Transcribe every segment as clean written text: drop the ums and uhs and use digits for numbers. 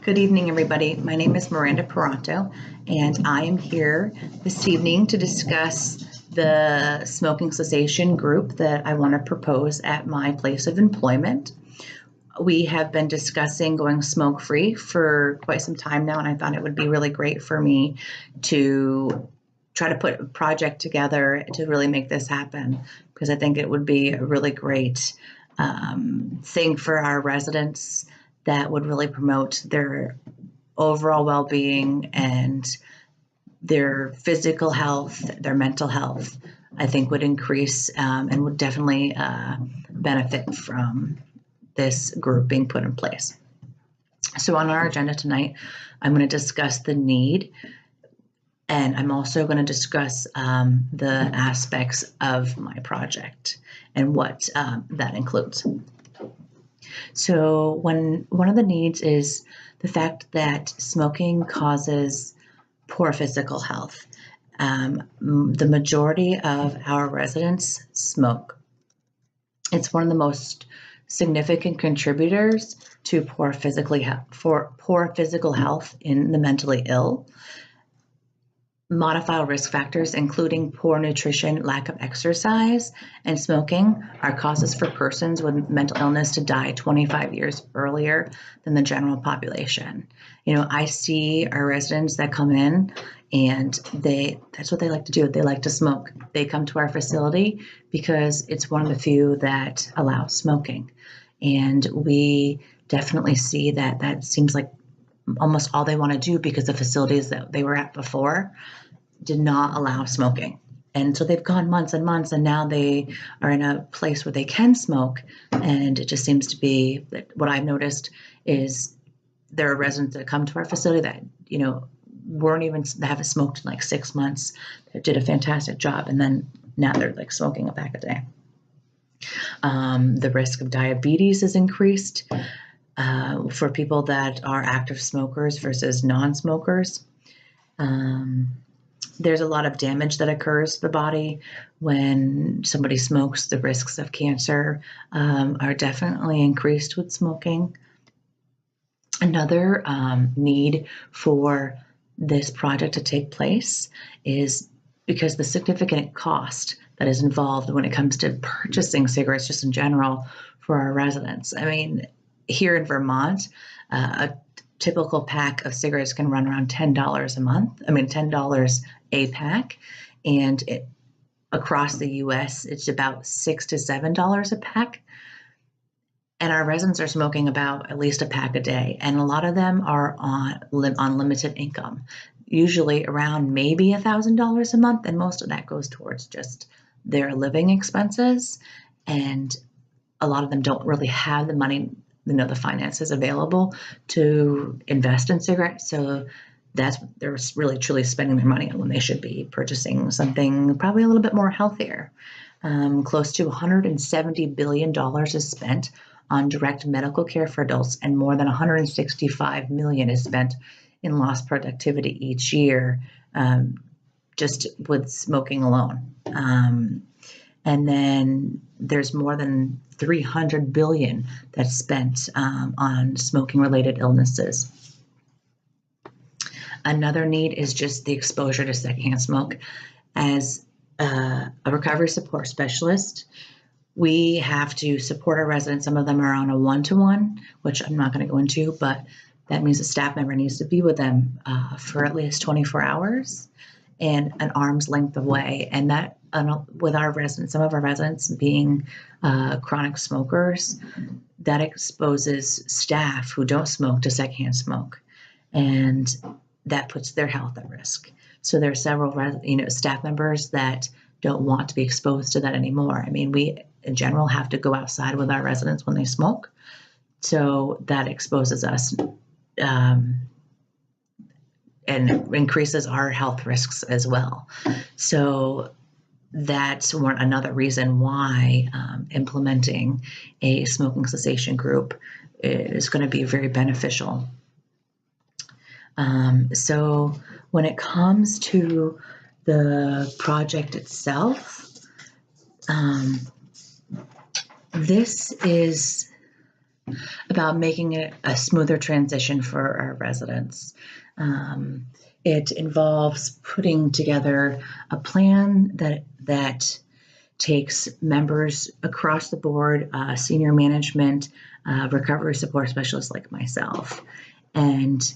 Good evening, everybody. My name is Miranda Parenteau, and I am here this evening to discuss the smoking cessation group that I want to propose at my place of employment. We have been discussing going smoke-free for quite some time now, and I thought it would be really great for me to try to put a project together to really make this happen, because I think it would be a really great thing for our residents that would really promote their overall well-being and their physical health, their mental health. I think would increase and would definitely benefit from this group being put in place. So on our agenda tonight, I'm going to discuss the need, and I'm also going to discuss the aspects of my project and what that includes. So one of the needs is the fact that smoking causes poor physical health. The majority of our residents smoke. It's one of the most significant contributors to poor physical health in the mentally ill. Modifiable risk factors, including poor nutrition, lack of exercise, and smoking, are causes for persons with mental illness to die 25 years earlier than the general population. You know, I see our residents that come in and that's what they like to do. They like to smoke. They come to our facility because it's one of the few that allow smoking. And we definitely see that seems like almost all they want to do, because the facilities that they were at before did not allow smoking. And so they've gone months and months, and now they are in a place where they can smoke. And it just seems to be that what I've noticed is there are residents that come to our facility that, you know, they haven't smoked in like 6 months. They did a fantastic job. And then now they're like smoking a pack a day. The risk of diabetes is increased for people that are active smokers versus non-smokers. There's a lot of damage that occurs to the body when somebody smokes. The risks of cancer are definitely increased with smoking. Another need for this project to take place is because the significant cost that is involved when it comes to purchasing cigarettes just in general for our residents. I mean, here in Vermont, a typical pack of cigarettes can run around $10 a month. I mean, $10 a pack. And across the US, it's about $6 to $7 a pack. And our residents are smoking about at least a pack a day. And a lot of them are on limited income, usually around maybe $1,000 a month. And most of that goes towards just their living expenses. And a lot of them don't really have the money, the finances available to invest in cigarettes. So they're really truly spending their money on when they should be purchasing something probably a little bit more healthier. Close to $170 billion is spent on direct medical care for adults, and more than $165 million is spent in lost productivity each year, just with smoking alone. And then there's more than $300 billion that's spent on smoking-related illnesses. Another need is just the exposure to secondhand smoke. As a recovery support specialist, we have to support our residents. Some of them are on a one-to-one, which I'm not going to go into, but that means a staff member needs to be with them for at least 24 hours and an arm's length away. And that, with our residents, some of our residents being chronic smokers, that exposes staff who don't smoke to secondhand smoke, and that puts their health at risk. So there are several, staff members that don't want to be exposed to that anymore. I mean, we in general have to go outside with our residents when they smoke, so that exposes us and increases our health risks as well. So that's another reason why implementing a smoking cessation group is going to be very beneficial. So when it comes to the project itself, this is about making it a smoother transition for our residents. It involves putting together a plan that takes members across the board, senior management, recovery support specialists like myself, and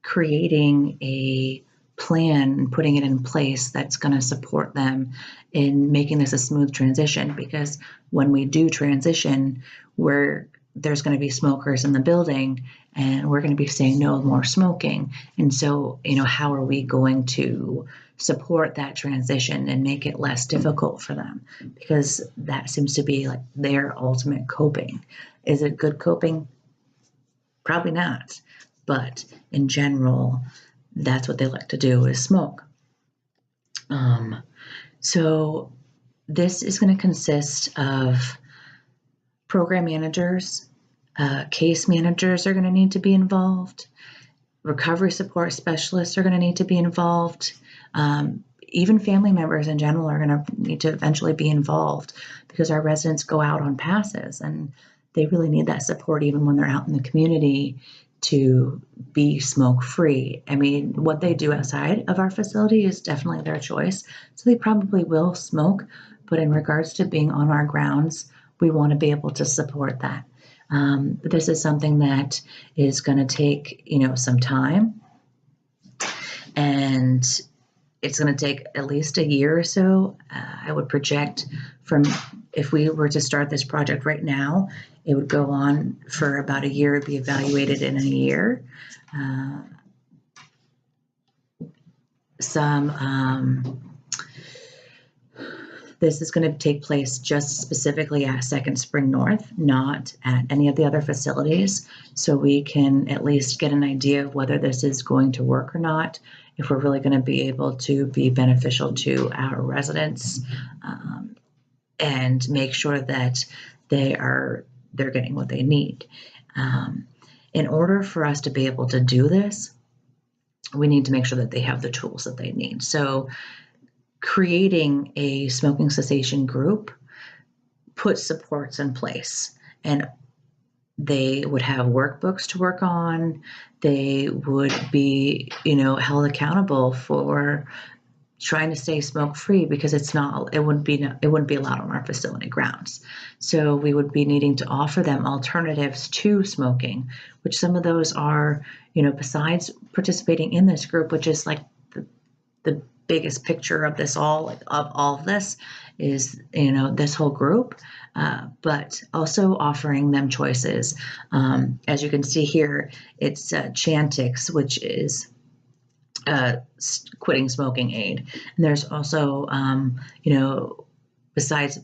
creating a plan and putting it in place that's going to support them in making this a smooth transition. Because when we do transition, there's going to be smokers in the building, and we're going to be saying no more smoking. And so, how are we going to support that transition and make it less difficult for them? Because that seems to be like their ultimate coping. Is it good coping? Probably not. But in general, that's what they like to do, is smoke. So this is going to consist of program managers, case managers are going to need to be involved. Recovery support specialists are going to need to be involved. Even family members in general are going to need to eventually be involved, because our residents go out on passes and they really need that support even when they're out in the community to be smoke-free. I mean, what they do outside of our facility is definitely their choice. So they probably will smoke, but in regards to being on our grounds, we want to be able to support that. This is something that is going to take, some time, and it's going to take at least a year or so. I would project if we were to start this project right now, it would go on for about a year, it'd be evaluated in a year. This is going to take place just specifically at Second Spring North, not at any of the other facilities. So we can at least get an idea of whether this is going to work or not, if we're really going to be able to be beneficial to our residents, and make sure that they're getting what they need. In order for us to be able to do this, we need to make sure that they have the tools that they need. So creating a smoking cessation group puts supports in place, and they would have workbooks to work on. They would be, held accountable for trying to stay smoke-free, because it wouldn't be allowed on our facility grounds. So we would be needing to offer them alternatives to smoking, which some of those are, besides participating in this group, which is like the biggest picture of this all of this is, this whole group, but also offering them choices. As you can see here, it's Chantix, which is quitting smoking aid. And there's also, besides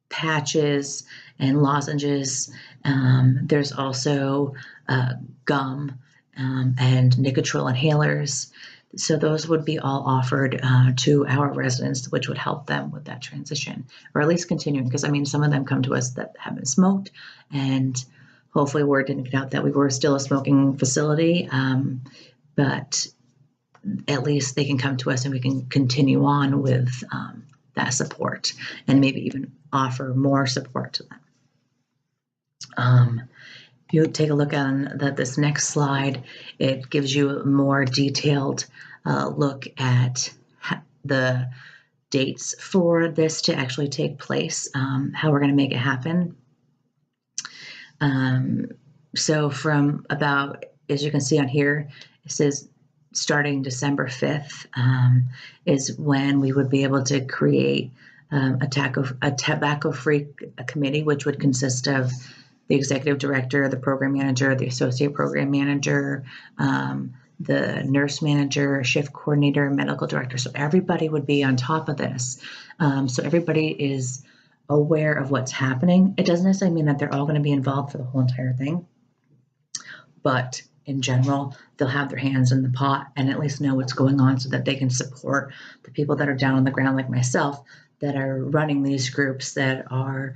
patches and lozenges, there's also gum and Nicotril inhalers. So those would be all offered to our residents, which would help them with that transition, or at least continuing, because some of them come to us that haven't smoked, and hopefully word didn't get out that we were still a smoking facility, but at least they can come to us and we can continue on with that support, and maybe even offer more support to them. If you take a look on this next slide, it gives you a more detailed look at the dates for this to actually take place, how we're going to make it happen. So from about, as you can see on here, it says starting December 5th is when we would be able to create a tobacco-free committee, which would consist of the executive director, the program manager, the associate program manager, the nurse manager, shift coordinator, medical director. So everybody would be on top of this. So everybody is aware of what's happening. It doesn't necessarily mean that they're all going to be involved for the whole entire thing, but in general, they'll have their hands in the pot and at least know what's going on, so that they can support the people that are down on the ground like myself, that are running these groups, that are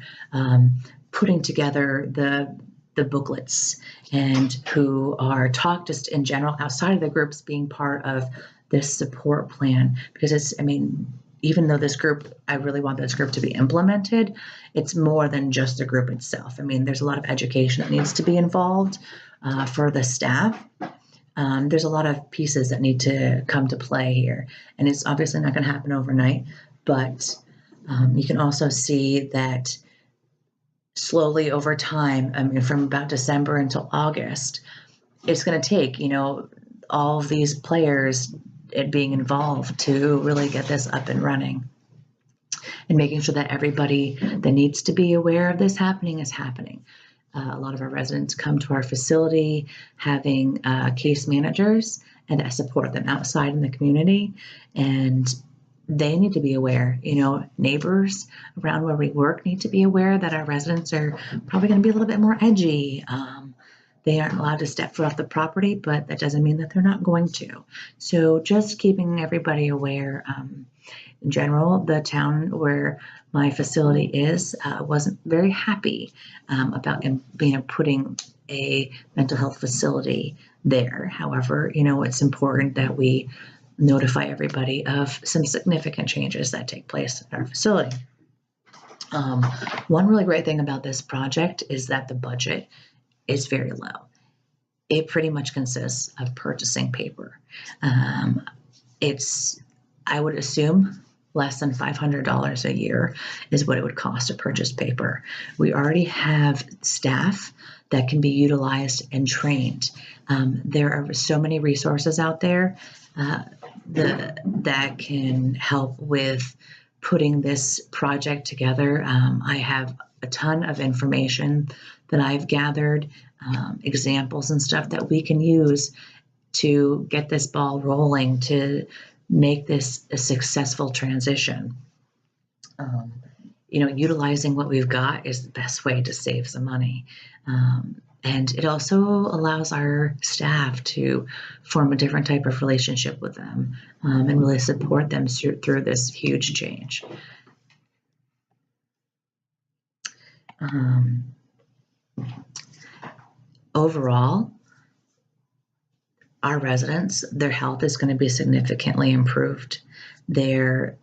putting together the booklets, and who are just in general outside of the groups being part of this support plan. Because even though this group, I really want this group to be implemented, it's more than just the group itself. I mean, there's a lot of education that needs to be involved for the staff. There's a lot of pieces that need to come to play here, and it's obviously not going to happen overnight, but you can also see that slowly over time, I mean, from about December until August, it's going to take, all of these players being involved to really get this up and running, and making sure that everybody that needs to be aware of this happening is happening. A lot of our residents come to our facility having case managers and that support them outside in the community, and they need to be aware. Neighbors around where we work need to be aware that our residents are probably going to be a little bit more edgy. They aren't allowed to step foot off the property, but that doesn't mean that they're not going to. So just keeping everybody aware. In general, the town where my facility is wasn't very happy about putting a mental health facility there. However, it's important that we notify everybody of some significant changes that take place at our facility. One really great thing about this project is that the budget is very low. It pretty much consists of purchasing paper. I would assume, less than $500 a year is what it would cost to purchase paper. We already have staff that can be utilized and trained. There are so many resources out there that can help with putting this project together. I have a ton of information that I've gathered, examples and stuff that we can use to get this ball rolling, to make this a successful transition. Utilizing what we've got is the best way to save some money. And it also allows our staff to form a different type of relationship with them and really support them through this huge change. Overall, our residents, their health is going to be significantly improved. Their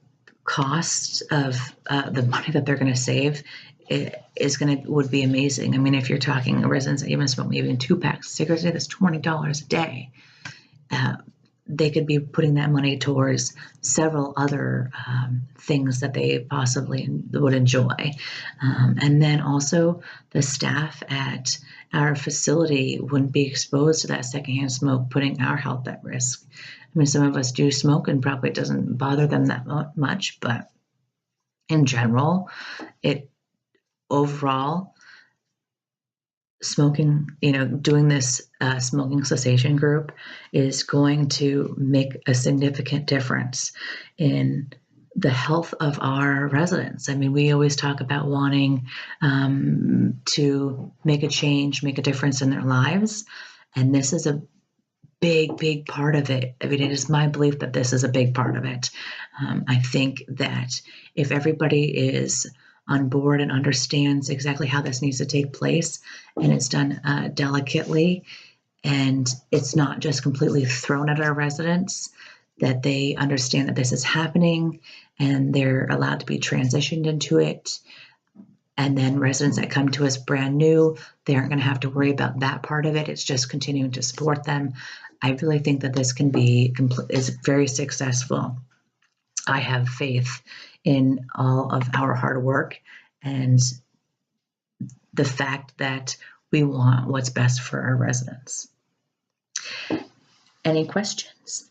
cost of the money that they're going to save would be amazing. I mean, if you're talking residents that even smoke maybe 2 packs of cigarettes a day, that's $20 a day. They could be putting that money towards several other things that they possibly would enjoy. And then also the staff at our facility wouldn't be exposed to that secondhand smoke, putting our health at risk. I mean, some of us do smoke and probably it doesn't bother them that much, but in general, overall, smoking, doing this smoking cessation group is going to make a significant difference in the health of our residents. I mean, we always talk about wanting to make a change, make a difference in their lives. And this is a big, big part of it. I mean, it is my belief that this is a big part of it. I think that if everybody is on board and understands exactly how this needs to take place, and it's done delicately, and it's not just completely thrown at our residents, that they understand that this is happening and they're allowed to be transitioned into it. And then residents that come to us brand new, they aren't going to have to worry about that part of it. It's just continuing to support them. I really think that this is very successful. I have faith in all of our hard work and the fact that we want what's best for our residents. Any questions?